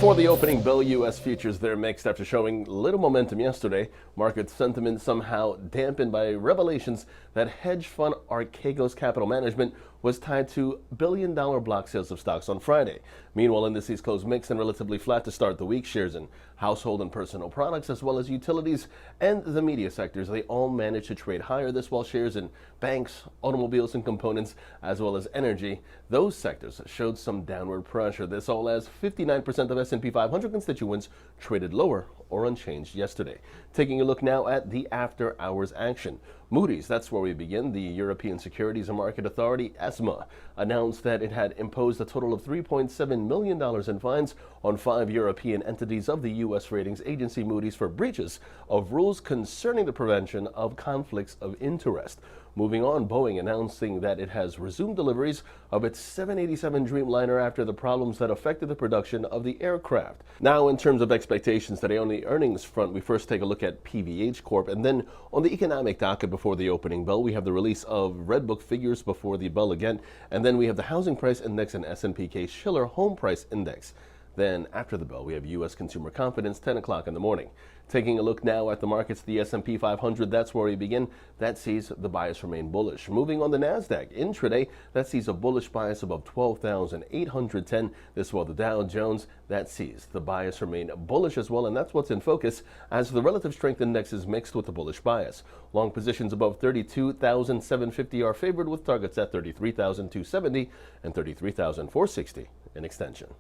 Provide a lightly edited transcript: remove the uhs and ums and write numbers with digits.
Before the opening bell, U.S. futures they're mixed after showing little momentum yesterday. Market sentiment somehow dampened by revelations that hedge fund Archegos Capital Management was tied to billion-dollar block sales of stocks on Friday. Meanwhile, indices closed mixed and relatively flat to start the week. Shares in household and personal products, as well as utilities and the media sectors, they all managed to trade higher. This while shares in banks, automobiles and components, as well as energy, those sectors showed some downward pressure. This all as 59% of S&P 500 constituents traded lower or unchanged yesterday. Taking a look now at the after-hours action. Moody's, that's where we begin. The European Securities and Market Authority, ESMA, announced that it had imposed a total of $3.7 million in fines on 5 European entities of the U.S. ratings agency Moody's for breaches of rules concerning the prevention of conflicts of interest. Moving on, Boeing announcing that it has resumed deliveries of its 787 Dreamliner after the problems that affected the production of the aircraft. Now, in terms of expectations today on the earnings front, we first take a look at PVH Corp, and then on the economic docket before the opening bell, we have the release of Redbook figures before the bell again, and then we have the Housing Price Index and S&P Case-Shiller Home Price Index. Then after the bell, we have U.S. consumer confidence, 10 o'clock in the morning. Taking a look now at the markets, the S&P 500, that's where we begin. That sees the bias remain bullish. Moving on the NASDAQ, intraday, that sees a bullish bias above 12,810. This while the Dow Jones, that sees the bias remain bullish as well, and that's what's in focus as the relative strength index is mixed with a bullish bias. Long positions above 32,750 are favored with targets at 33,270 and 33,460 in extension.